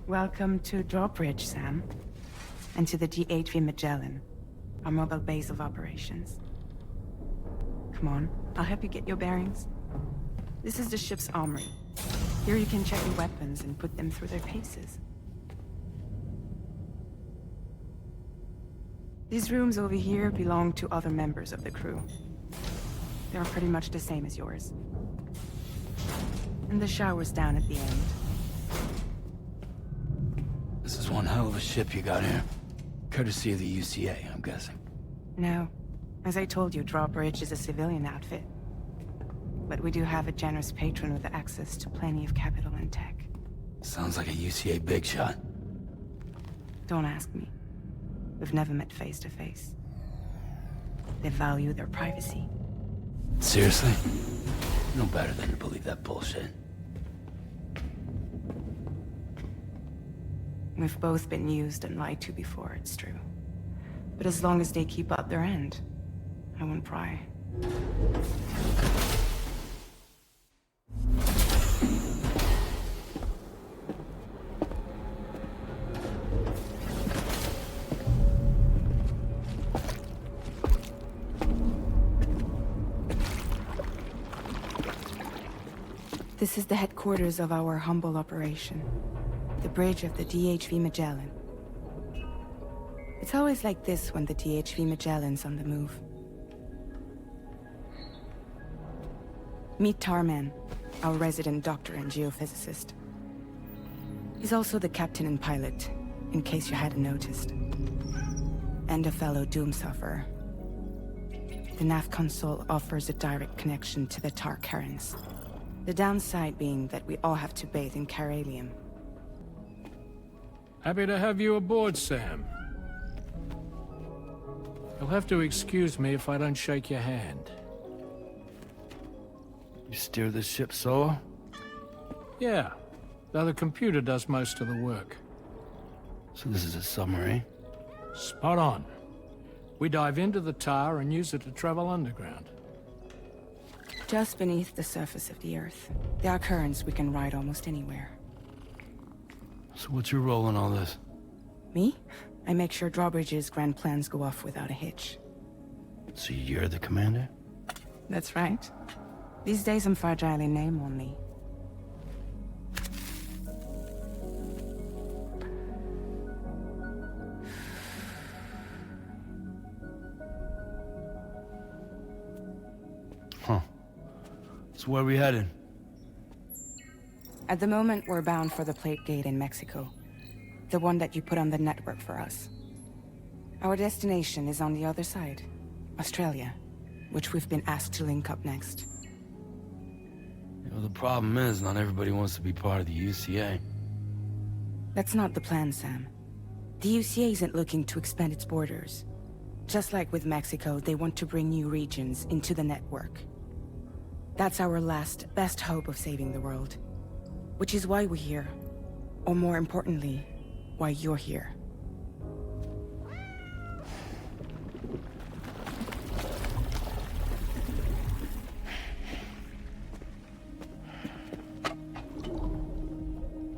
Welcome to Drawbridge, Sam. And to the GHV Magellan, our mobile base of operations. Come on, I'll help you get your bearings. This is the ship's armory. Here you can check your weapons and put them through their paces. These rooms over here belong to other members of the crew. They are pretty much the same as yours. And the shower's down at the end. This is one hell of a ship you got here. Courtesy of the UCA, I'm guessing. No. As I told you, Drawbridge is a civilian outfit. But we do have a generous patron with access to plenty of capital and tech. Sounds like a UCA big shot. Don't ask me. We've never met face to face. They value their privacy. Seriously? No better than to believe that bullshit. We've both been used and lied to before, it's true. But as long as they keep up their end, I won't pry. This is the headquarters of our humble operation. The bridge of the DHV Magellan. It's always like this when the DHV Magellan's on the move. Meet Tarman, our resident doctor and geophysicist. He's also the captain and pilot, in case you hadn't noticed. And a fellow doom sufferer. The nav console offers a direct connection to the Tar currents. The downside being that we all have to bathe in caralium. Happy to have you aboard, Sam. You'll have to excuse me if I don't shake your hand. You steer this ship solo? Yeah, though the computer does most of the work. So this is a submarine? Spot on. We dive into the tar and use it to travel underground. Just beneath the surface of the Earth. There are currents we can ride almost anywhere. So what's your role in all this? Me? I make sure Drawbridge's grand plans go off without a hitch. So you're the commander? That's right. These days I'm fragile in name only. Huh. So where are we headed? At the moment, we're bound for the Plate Gate in Mexico. The one that you put on the network for us. Our destination is on the other side, Australia, which we've been asked to link up next. You know, the problem is, not everybody wants to be part of the UCA. That's not the plan, Sam. The UCA isn't looking to expand its borders. Just like with Mexico, they want to bring new regions into the network. That's our last, best hope of saving the world. Which is why we're here. Or more importantly, why you're here.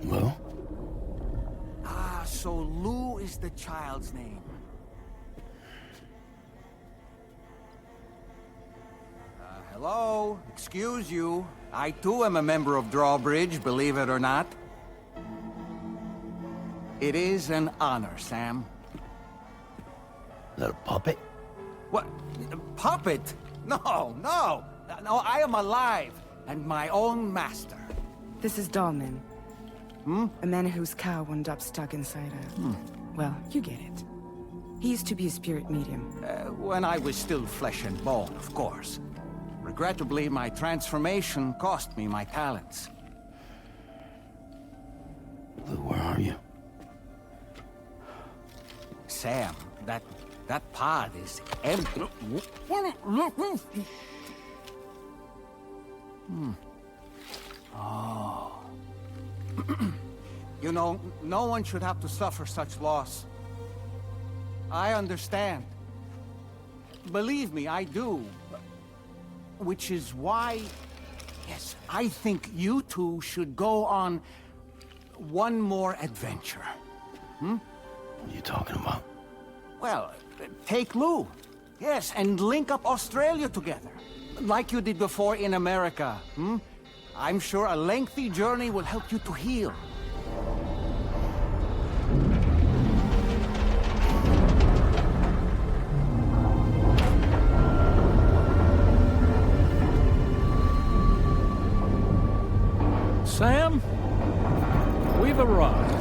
Lou? Ah, so Lou is the child's name. Hello? Excuse you. I too am a member of Drawbridge, believe it or not. It is an honor, Sam. Is that a puppet? What? A puppet? No, no! No, I am alive, and my own master. This is Daumen. A man whose cow wound up stuck inside a... Well, you get it. He used to be a spirit medium. When I was still flesh and bone, of course. Regrettably, my transformation cost me my talents. Lou, where are you? Sam, that pod is empty. Oh. You know, no one should have to suffer such loss. I understand. Believe me, I do. Which is why, yes, I think you two should go on one more adventure. What are you talking about? Well, take Lou. Yes, and link up Australia together. Like you did before in America. I'm sure a lengthy journey will help you to heal. Sam, we've arrived.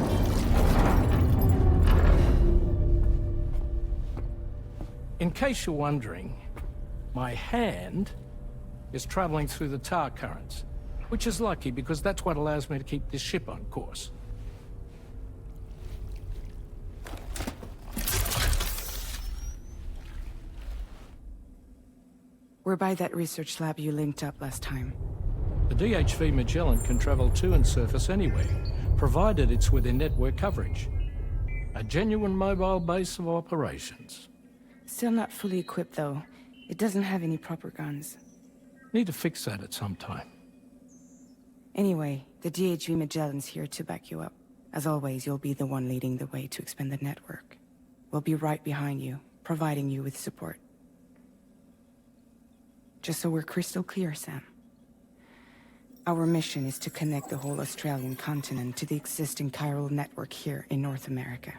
In case you're wondering, my hand is traveling through the tar currents, which is lucky because that's what allows me to keep this ship on course. We're by that research lab you linked up last time. The DHV Magellan can travel to and surface anywhere, provided it's within network coverage. A genuine mobile base of operations. Still not fully equipped, though. It doesn't have any proper guns. Need to fix that at some time. Anyway, the DHV Magellan's here to back you up. As always, you'll be the one leading the way to expand the network. We'll be right behind you, providing you with support. Just so we're crystal clear, Sam. Our mission is to connect the whole Australian continent to the existing Chiral Network here in North America.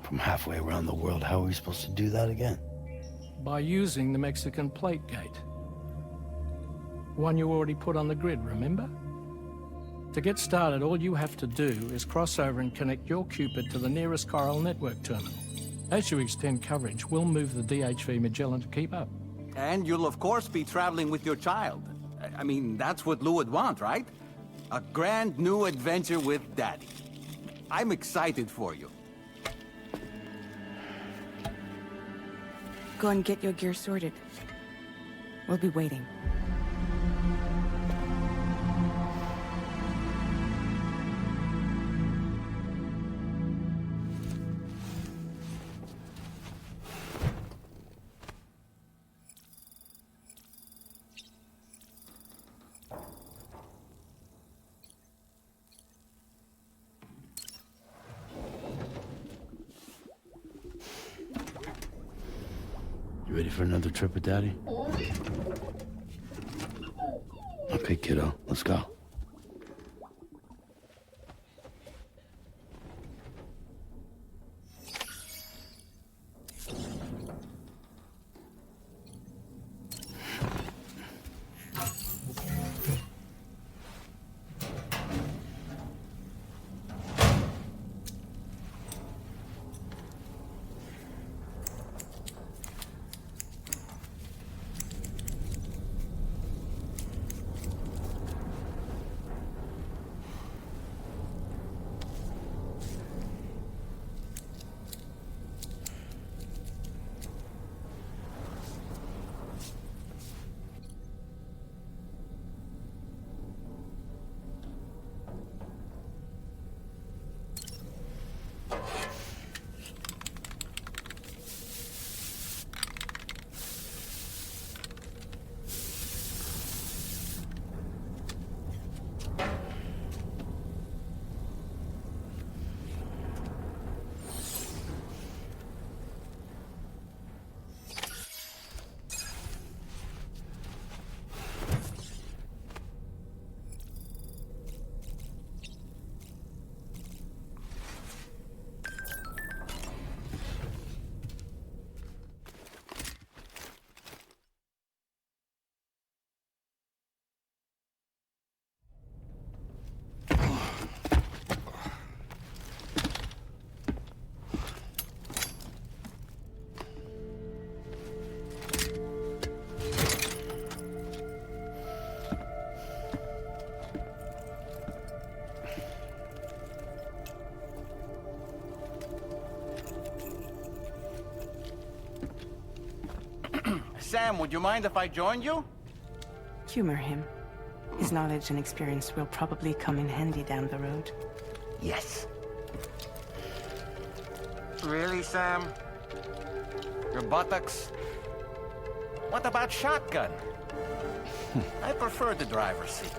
From halfway around the world, how are we supposed to do that again? By using the Mexican plate gate. One you already put on the grid, remember? To get started, all you have to do is cross over and connect your Cupid to the nearest Chiral Network terminal. As you extend coverage, we'll move the DHV Magellan to keep up. And you'll of course be traveling with your child. I mean, that's what Lou would want, right? A grand new adventure with Daddy. I'm excited for you. Go and get your gear sorted. We'll be waiting. You ready for another trip with Daddy? Okay, kiddo, let's go. Sam, would you mind if I joined you? Humor him. His knowledge and experience will probably come in handy down the road. Yes. Really, Sam? Your buttocks? What about shotgun? I prefer the driver's seat.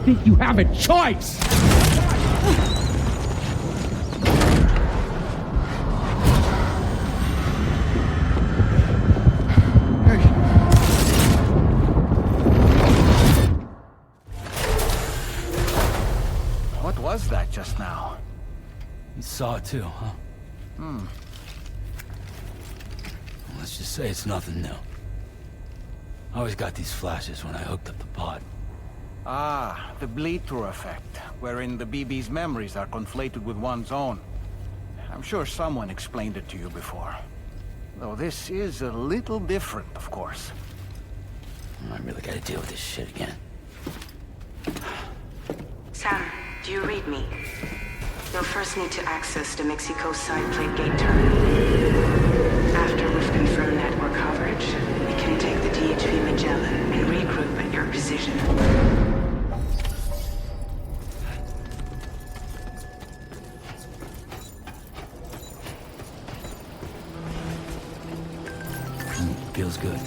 Think you have a choice? What was that just now? You saw it too, huh? Let's just say it's nothing new. I always got these flashes when I hooked up the pod. Ah, the bleed-through effect, wherein the BB's memories are conflated with one's own. I'm sure someone explained it to you before. Though this is a little different, of course. I really gotta deal with this shit again. Sam, do you read me? You'll first need to access the Mexico side plate gate terminal. After we've confirmed network coverage, we can take the DHV Magellan and regroup at your position. Feels good.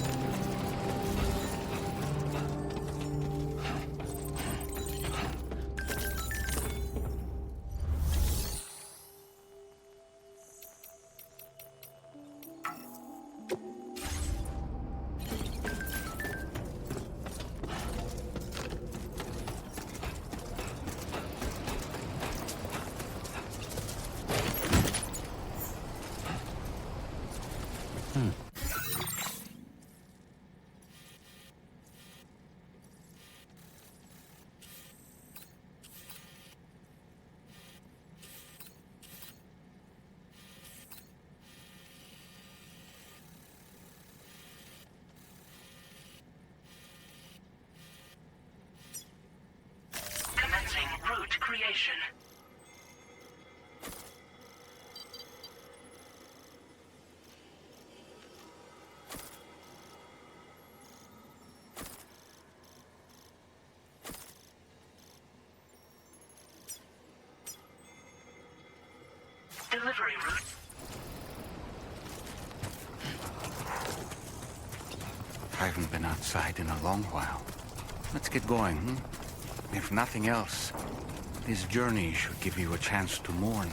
Route creation. Delivery route. I haven't been outside in a long while. Let's get going, hmm? If nothing else, this journey should give you a chance to mourn.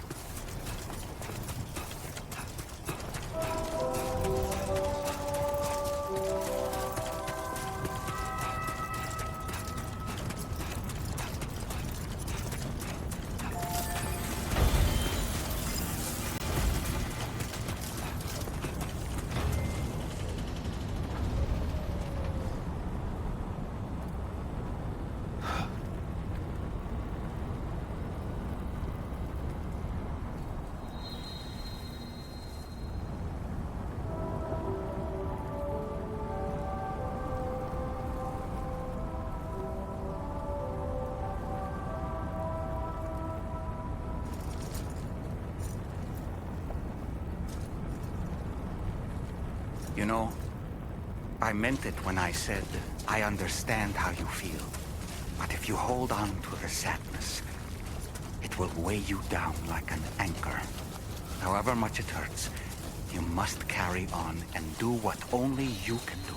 You know, I meant it when I said, I understand how you feel. But if you hold on to the sadness, it will weigh you down like an anchor. However much it hurts, you must carry on and do what only you can do.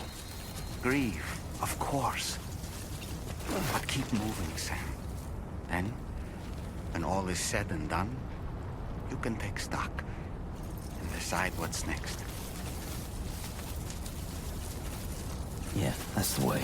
Grieve, of course. But keep moving, Sam. Then, when all is said and done, you can take stock and decide what's next. Yeah, that's the way.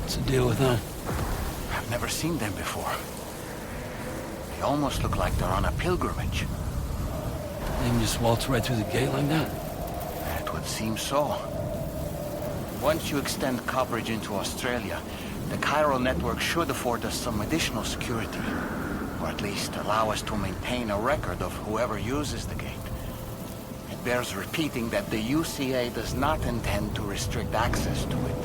What's the deal with them? I've never seen them before. They almost look like they're on a pilgrimage. They can just waltz right through the gate like that? It would seem so. Once you extend coverage into Australia, the Chiral Network should afford us some additional security. Or at least allow us to maintain a record of whoever uses the gate. It bears repeating that the UCA does not intend to restrict access to it.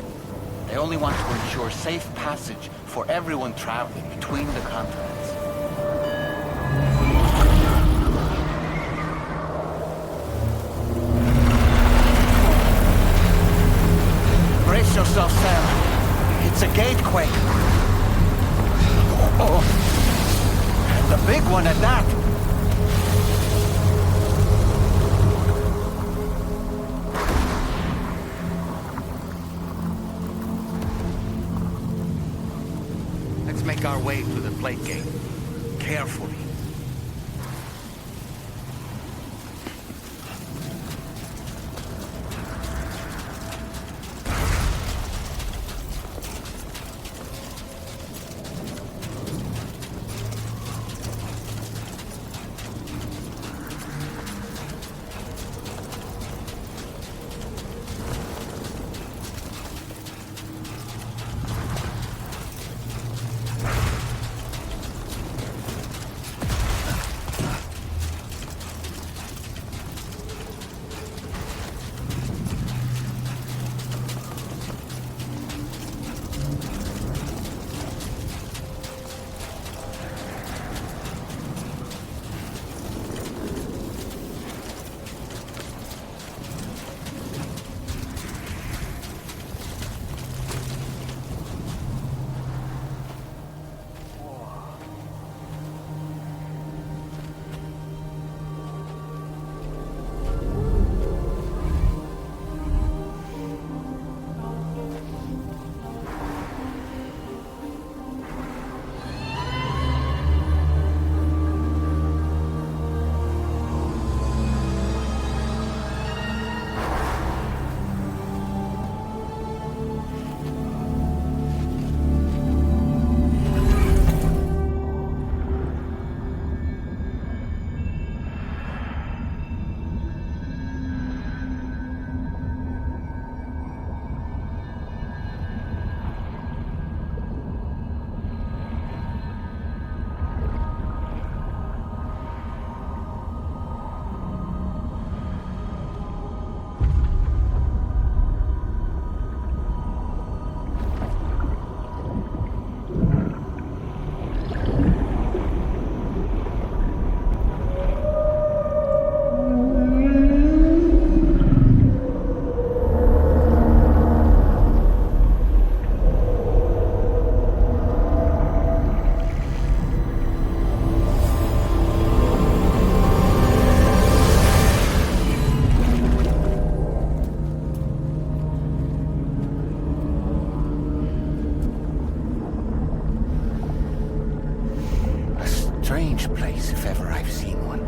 They only want to ensure safe passage for everyone traveling between the continents. Brace yourself, Sam. It's a gatequake. Oh. And a big one at that. Let's make our way to the plate gate. Carefully. Strange place, if ever I've seen one.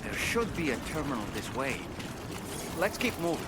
There should be a terminal this way. Let's keep moving.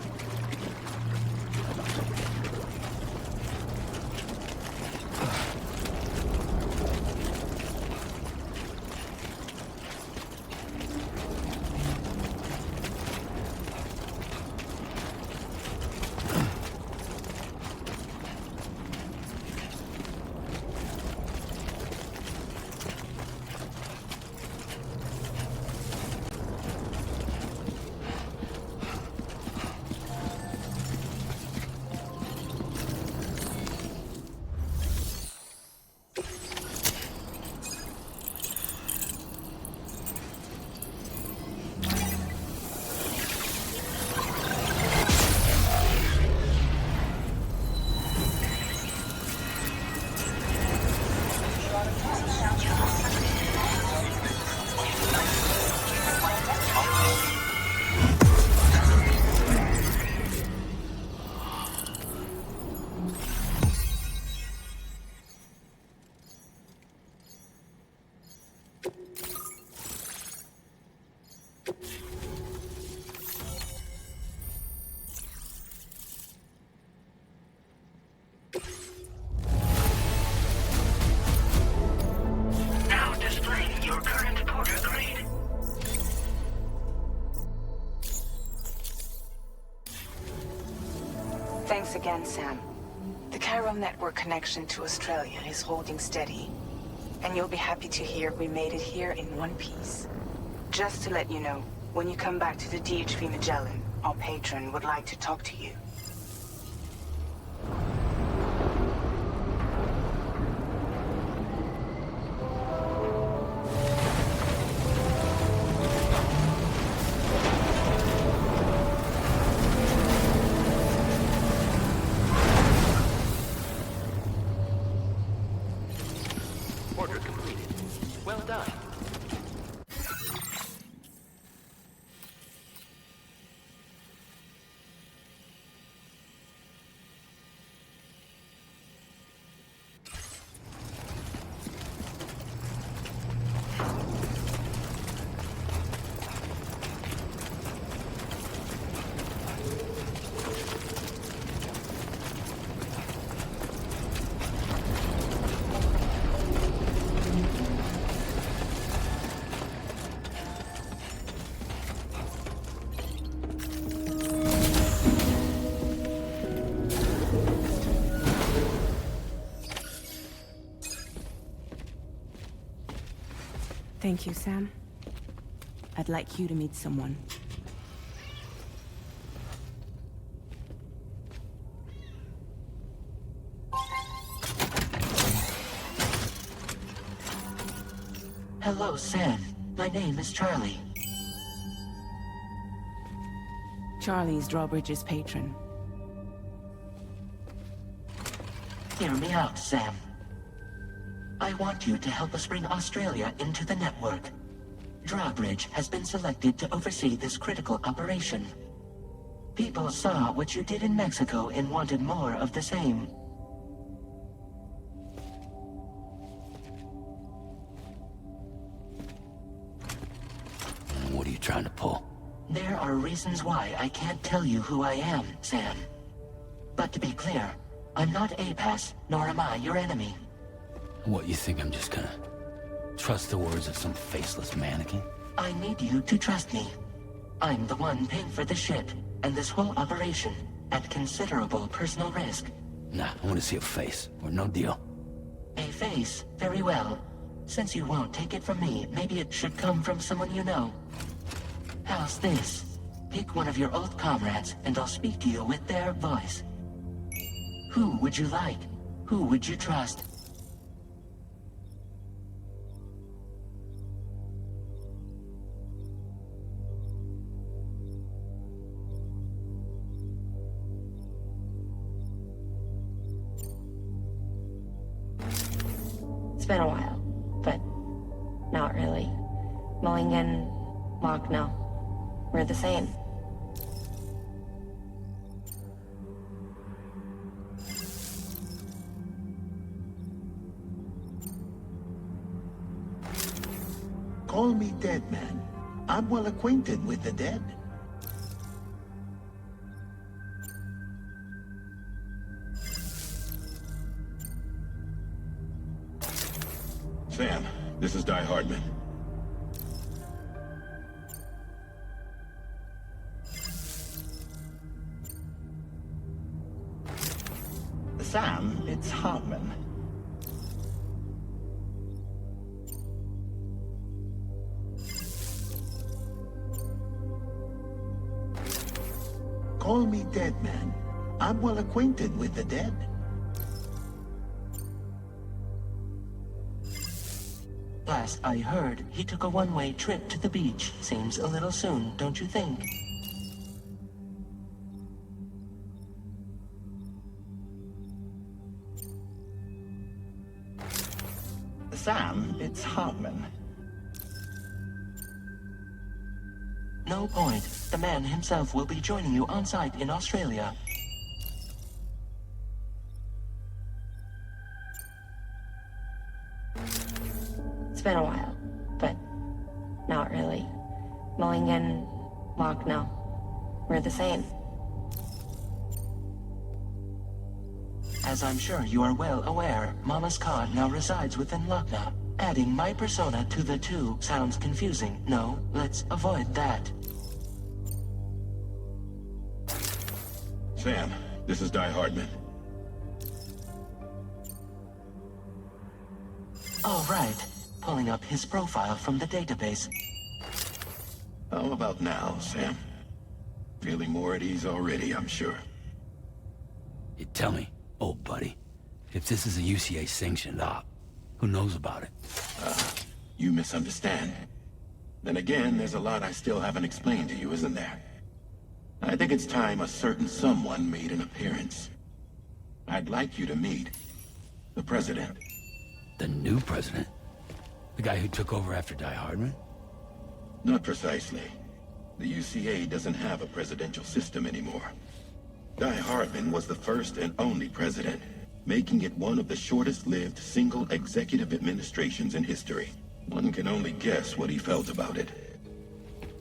on, Sam. The Chiral Network connection to Australia is holding steady. And you'll be happy to hear we made it here in one piece. Just to let you know, when you come back to the DHV Magellan, our patron would like to talk to you. Order completed. Well done. Thank you, Sam. I'd like you to meet someone. Hello, Sam. My name is Charlie. Charlie's Drawbridge's patron. Hear me out, Sam. I want you to help us bring Australia into the network. Drawbridge has been selected to oversee this critical operation. People saw what you did in Mexico and wanted more of the same. What are you trying to pull? There are reasons why I can't tell you who I am, Sam. But to be clear, I'm not APAS, nor am I your enemy. What, you think I'm just gonna trust the words of some faceless mannequin? I need you to trust me. I'm the one paying for the ship and this whole operation at considerable personal risk. Nah, I want to see a face, or no deal. A face? Very well. Since you won't take it from me, maybe it should come from someone you know. How's this? Pick one of your old comrades, and I'll speak to you with their voice. Who would you like? Who would you trust? It's been a while, but not really. Mulligan, Mock, no. We're the same. Call me Dead Man. I'm well acquainted with the dead. Sam, this is Die Hardman. Sam, it's Hartman. Call me Dead Man. I'm well acquainted with the dead. Last I heard, he took a one-way trip to the beach. Seems a little soon, don't you think? Sam, it's Hartman. No point. The man himself will be joining you on site in Australia. It's been a while, but not really. Mulligan, Mock, no. We're the same. As I'm sure you are well aware, Mama's Cod now resides within Lucknow. Adding my persona to the two sounds confusing. No, let's avoid that. Sam, This is Di Hardman. All right. Pulling up his profile from the database. How about now, Sam? Feeling more at ease already, I'm sure. You tell me, old buddy, if this is a UCA-sanctioned op, who knows about it? You misunderstand. Then again, there's a lot I still haven't explained to you, isn't there? I think it's time a certain someone made an appearance. I'd like you to meet the President. The new president? The guy who took over after Di Hardman? Not precisely. The UCA doesn't have a presidential system anymore. Di Hardman was the first and only president, making it one of the shortest-lived single executive administrations in history. One can only guess what he felt about it.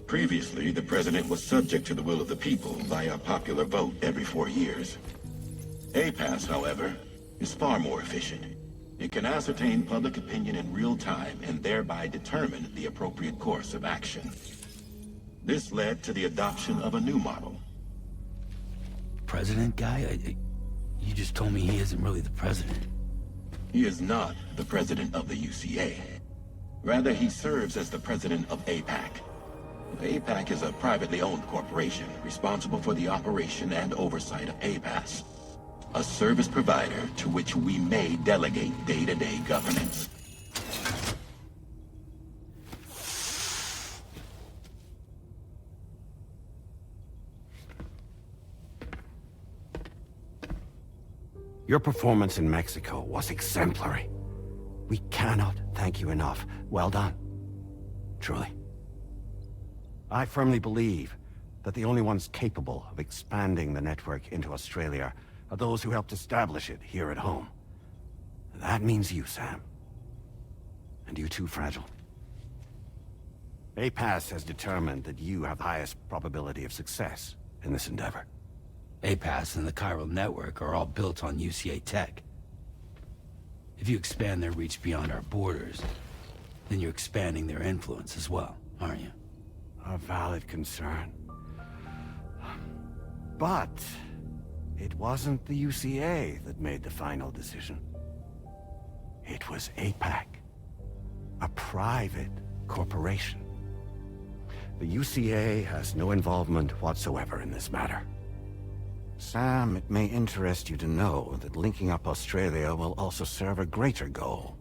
Previously, the president was subject to the will of the people via popular vote every 4 years. APAS, however, is far more efficient. It can ascertain public opinion in real time and thereby determine the appropriate course of action. This led to the adoption of a new model. President guy? You just told me he isn't really the president. He is not the president of the UCA. Rather, he serves as the president of APAC. APAC is a privately owned corporation responsible for the operation and oversight of APAS, a service provider to which we may delegate day-to-day governance. Your performance in Mexico was exemplary. We cannot thank you enough. Well done. Truly. I firmly believe that the only ones capable of expanding the network into Australia are those who helped establish it here at home. That means you, Sam. And you too, Fragile. APAS has determined that you have the highest probability of success in this endeavor. APAS and the Chiral Network are all built on UCA tech. If you expand their reach beyond our borders, then you're expanding their influence as well, aren't you? A valid concern. But it wasn't the UCA that made the final decision. It was APAC, a private corporation. The UCA has no involvement whatsoever in this matter. Sam, it may interest you to know that linking up Australia will also serve a greater goal.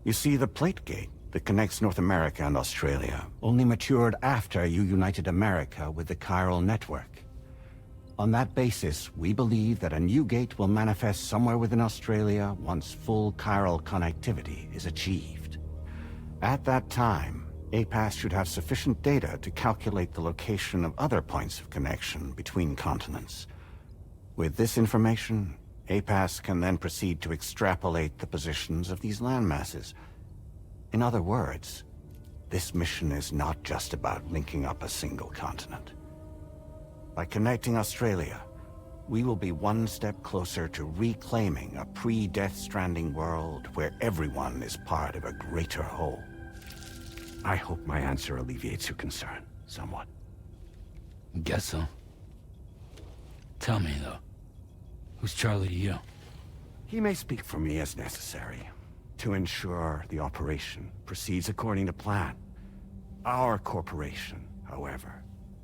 You see, the plate gate that connects North America and Australia only matured after you united America with the Chiral Network. On that basis, we believe that a new gate will manifest somewhere within Australia once full chiral connectivity is achieved. At that time, APAS should have sufficient data to calculate the location of other points of connection between continents. With this information, APAS can then proceed to extrapolate the positions of these landmasses. In other words, this mission is not just about linking up a single continent. By connecting Australia, we will be one step closer to reclaiming a pre-Death Stranding world where everyone is part of a greater whole. I hope my answer alleviates your concern somewhat. Guess so. Tell me, though, who's Charlie to you? He may speak for me as necessary to ensure the operation proceeds according to plan. Our corporation, however,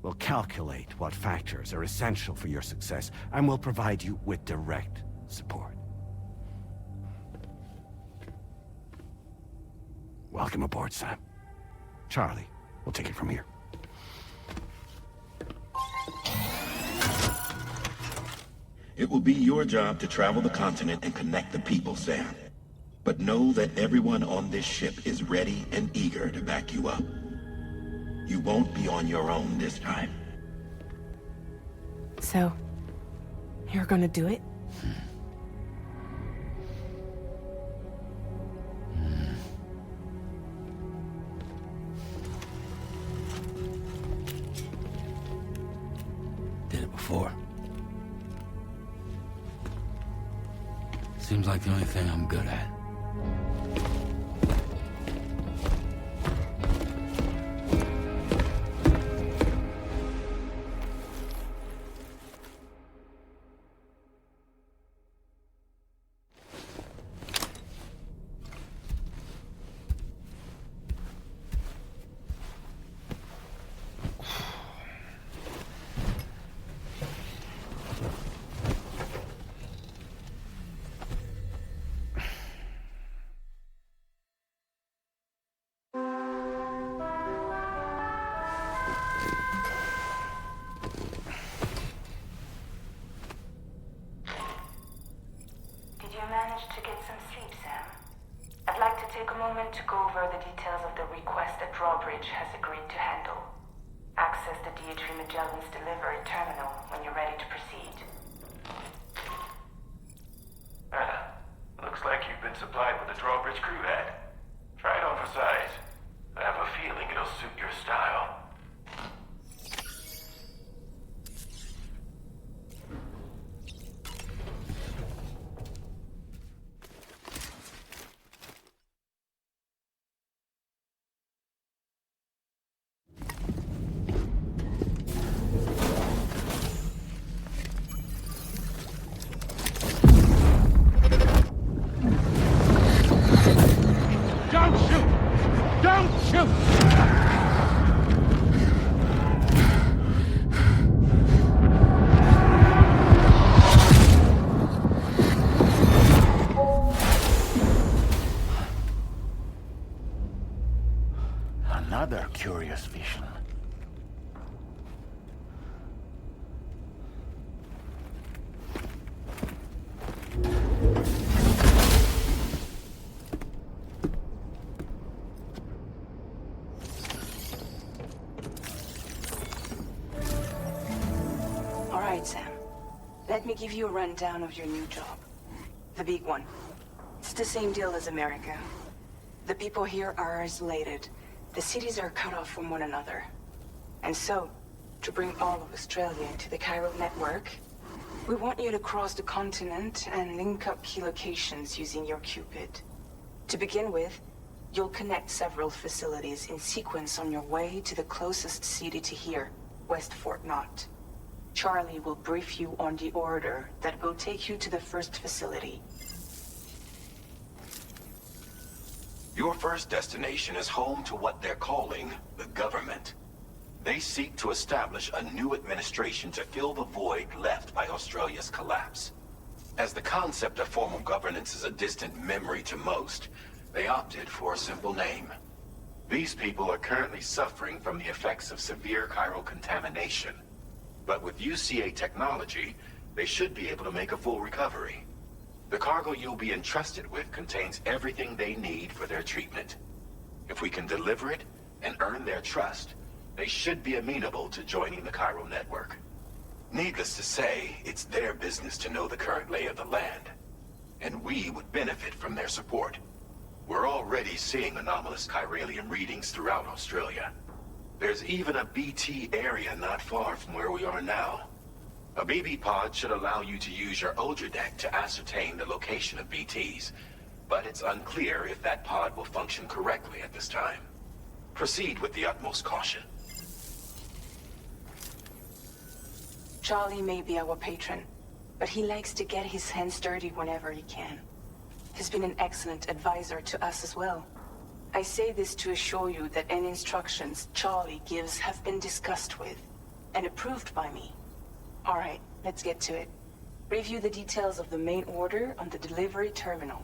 will calculate what factors are essential for your success and will provide you with direct support. Welcome aboard, Sam. Charlie, we'll take it from here. It will be your job to travel the continent and connect the people, Sam. But know that everyone on this ship is ready and eager to back you up. You won't be on your own this time. So, you're gonna do it? Did it before. Seems like the only thing I'm good at. get some sleep, Sam. I'd like to take a moment to go over the details of the request that Drawbridge has agreed to handle. Access the D.H. Magellan's delivery terminal when you're ready to proceed. Looks like you've been supplied with a Drawbridge crew hat. Try it on for size. I have a feeling it'll suit your style. Another curious vision. All right, Sam. Let me give you a rundown of your new job. The big one. It's the same deal as America. The people here are isolated. The cities are cut off from one another. And so, to bring all of Australia into the Chiral Network, we want you to cross the continent and link up key locations using your Cupid. To begin with, you'll connect several facilities in sequence on your way to the closest city to here, West Fort Knott. Charlie will brief you on the order that will take you to the first facility. Your first destination is home to what they're calling the government. They seek to establish a new administration to fill the void left by Australia's collapse. As the concept of formal governance is a distant memory to most, they opted for a simple name. These people are currently suffering from the effects of severe chiral contamination. But with UCA technology, they should be able to make a full recovery. The cargo you'll be entrusted with contains everything they need for their treatment. If we can deliver it and earn their trust, they should be amenable to joining the Chiral Network. Needless to say, it's their business to know the current lay of the land, and we would benefit from their support. We're already seeing anomalous chiralium readings throughout Australia. There's even a BT area not far from where we are now. A BB pod should allow you to use your Ultra deck to ascertain the location of BTs, but it's unclear if that pod will function correctly at this time. Proceed with the utmost caution. Charlie may be our patron, but he likes to get his hands dirty whenever he can. He's been an excellent advisor to us as well. I say this to assure you that any instructions Charlie gives have been discussed with and approved by me. All right, let's get to it. Review the details of the main order on the delivery terminal.